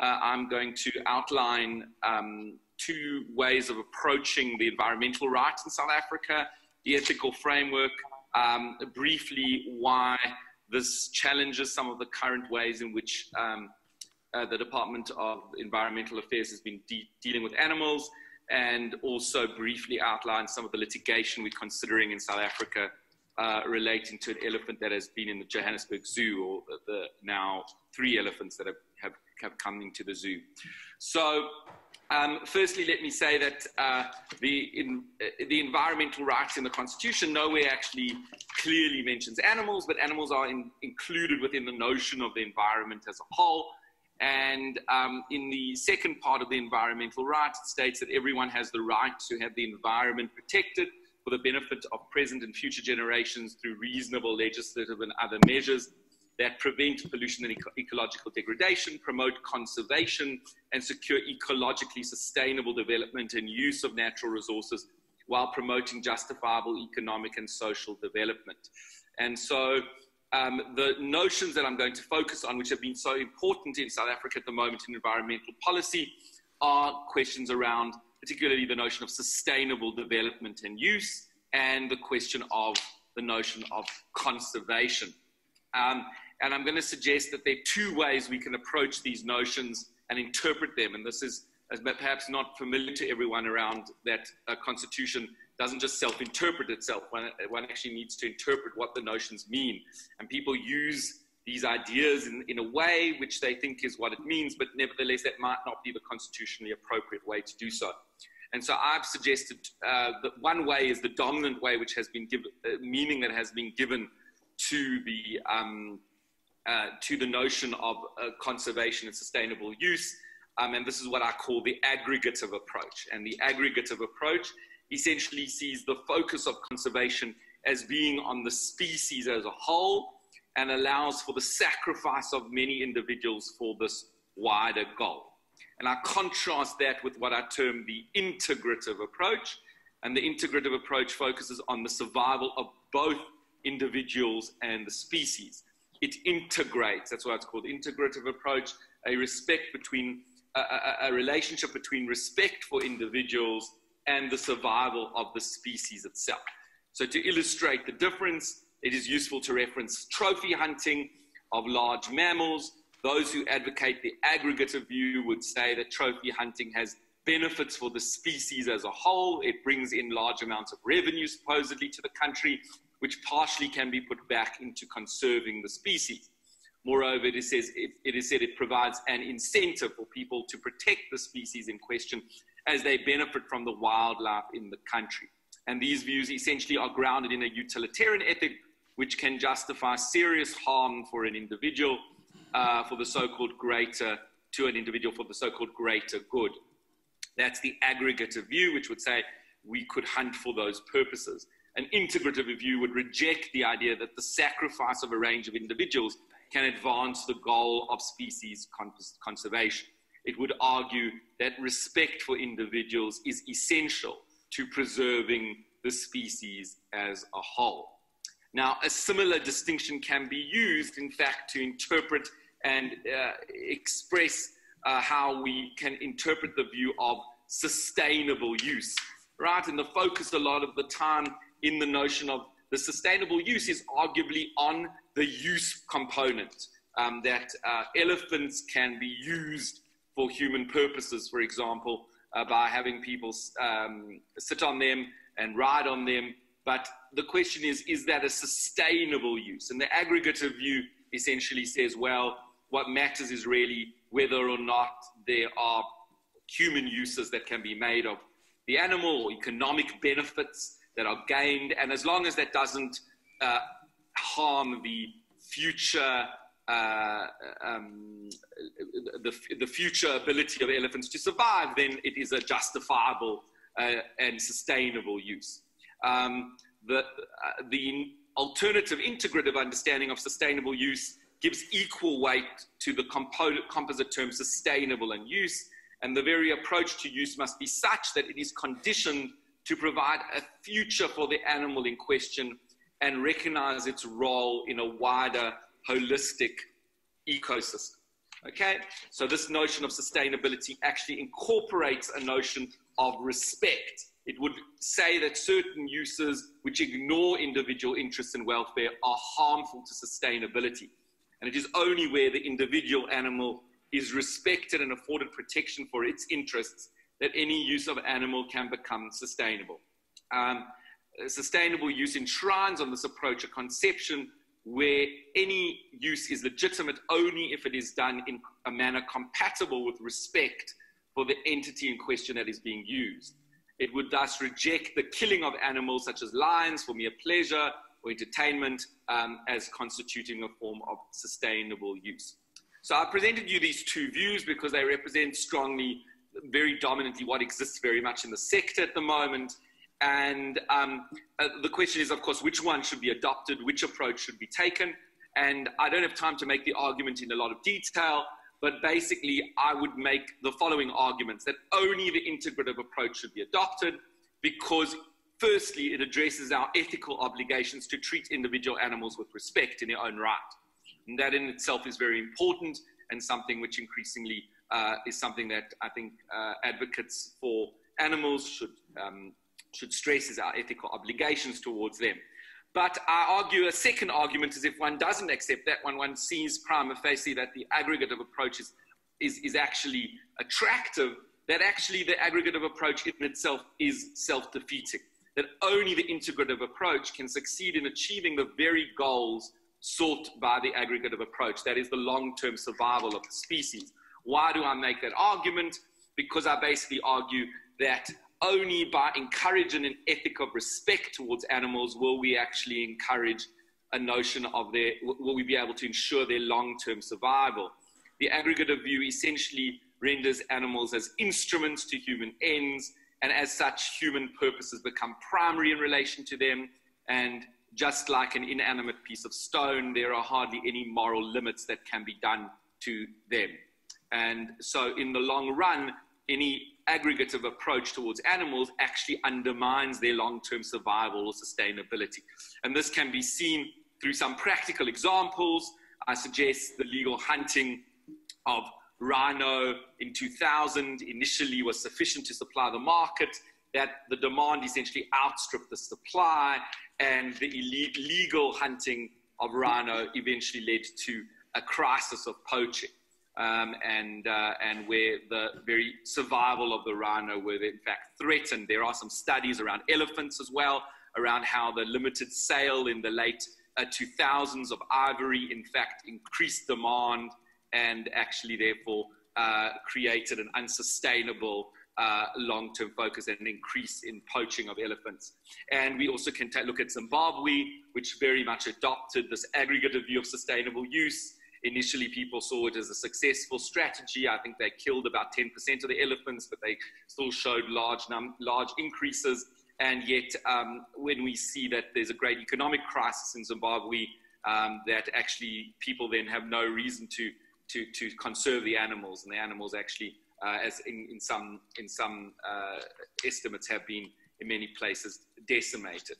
I'm going to outline two ways of approaching the environmental rights in South Africa, the ethical framework, briefly why this challenges some of the current ways in which the Department of Environmental Affairs has been dealing with animals, and also briefly outline some of the litigation we're considering in South Africa relating to an elephant that has been in the Johannesburg Zoo, or the now 3 elephants that have come into the zoo. So firstly, let me say that the environmental rights in the Constitution nowhere actually clearly mentions animals, but animals are included within the notion of the environment as a whole. And in the second part of the environmental rights, it states that everyone has the right to have the environment protected for the benefit of present and future generations through reasonable legislative and other measures that prevent pollution and ecological degradation, promote conservation, and secure ecologically sustainable development and use of natural resources while promoting justifiable economic and social development. And so the notions that I'm going to focus on, which have been so important in South Africa at the moment in environmental policy, are questions around particularly the notion of sustainable development and use, and the question of the notion of conservation. And I'm going to suggest that there are 2 ways we can approach these notions and interpret them. And this is perhaps not familiar to everyone around that Constitution doesn't just self-interpret itself. One actually needs to interpret what the notions mean. And people use these ideas in a way which they think is what it means, but nevertheless, that might not be the constitutionally appropriate way to do so. And so I've suggested that one way is the dominant way, which has been given, meaning that has been given to the notion of conservation and sustainable use. And this is what I call the aggregative approach. And the aggregative approach essentially sees the focus of conservation as being on the species as a whole, and allows for the sacrifice of many individuals for this wider goal. And I contrast that with what I term the integrative approach. And the integrative approach focuses on the survival of both individuals and the species. It integrates, that's why it's called integrative approach, a relationship between respect for individuals and the survival of the species itself. So to illustrate the difference, it is useful to reference trophy hunting of large mammals. Those who advocate the aggregative view would say that trophy hunting has benefits for the species as a whole. It brings in large amounts of revenue, supposedly, to the country, which partially can be put back into conserving the species. Moreover, it is said it provides an incentive for people to protect the species in question as they benefit from the wildlife in the country. And these views essentially are grounded in a utilitarian ethic which can justify serious harm for an individual for the so-called greater good. That's the aggregative view, which would say we could hunt for those purposes. An integrative view would reject the idea that the sacrifice of a range of individuals can advance the goal of species conservation. It would argue that respect for individuals is essential to preserving the species as a whole. Now, a similar distinction can be used, in fact, to interpret and express how we can interpret the view of sustainable use, right? And the focus a lot of the time in the notion of the sustainable use is arguably on the use component, that elephants can be used for human purposes, for example, by having people sit on them and ride on them. But the question is that a sustainable use? And the aggregative view essentially says, well, what matters is really whether or not there are human uses that can be made of the animal, or economic benefits that are gained. And as long as that doesn't harm the future the future ability of elephants to survive, then it is a justifiable and sustainable use. The alternative integrative understanding of sustainable use gives equal weight to the composite term sustainable and use, and the very approach to use must be such that it is conditioned to provide a future for the animal in question and recognize its role in a wider holistic ecosystem. Okay, so this notion of sustainability actually incorporates a notion of respect. It would say that certain uses which ignore individual interests and welfare are harmful to sustainability. And it is only where the individual animal is respected and afforded protection for its interests that any use of animal can become sustainable. Sustainable use enshrines on this approach a conception where any use is legitimate only if it is done in a manner compatible with respect for the entity in question that is being used. It would thus reject the killing of animals such as lions for mere pleasure or entertainment as constituting a form of sustainable use. So I presented you these two views because they represent strongly, very dominantly what exists very much in the sector at the moment. And the question is, of course, which one should be adopted, which approach should be taken. And I don't have time to make the argument in a lot of detail, but basically I would make the following arguments: that only the integrative approach should be adopted because, firstly, it addresses our ethical obligations to treat individual animals with respect in their own right. And that in itself is very important and something which increasingly is something that I think advocates for animals should stress is our ethical obligations towards them. But I argue a second argument is if one doesn't accept that one sees prima facie that the aggregative approach is actually attractive, that actually the aggregative approach in itself is self-defeating, that only the integrative approach can succeed in achieving the very goals sought by the aggregative approach, that is the long-term survival of the species. Why do I make that argument? Because I basically argue that only by encouraging an ethic of respect towards animals will we actually encourage a notion of will we be able to ensure their long-term survival. The aggregative view essentially renders animals as instruments to human ends, and as such, human purposes become primary in relation to them. And just like an inanimate piece of stone, there are hardly any moral limits that can be done to them. And so in the long run, any aggregative approach towards animals actually undermines their long-term survival or sustainability. And this can be seen through some practical examples. I suggest the legal hunting of rhino in 2000 initially was sufficient to supply the market, that the demand essentially outstripped the supply, and the illegal hunting of rhino eventually led to a crisis of poaching. And where the very survival of the rhino were in fact threatened. There are some studies around elephants as well, around how the limited sale in the late 2000s of ivory in fact increased demand and actually therefore created an unsustainable long-term focus and an increase in poaching of elephants. And we also can look at Zimbabwe, which very much adopted this aggregative view of sustainable use. Initially, people saw it as a successful strategy. I think they killed about 10% of the elephants, but they still showed large increases. And yet, when we see that there's a great economic crisis in Zimbabwe, that actually people then have no reason to conserve the animals, and the animals actually, as in some estimates, have been in many places decimated.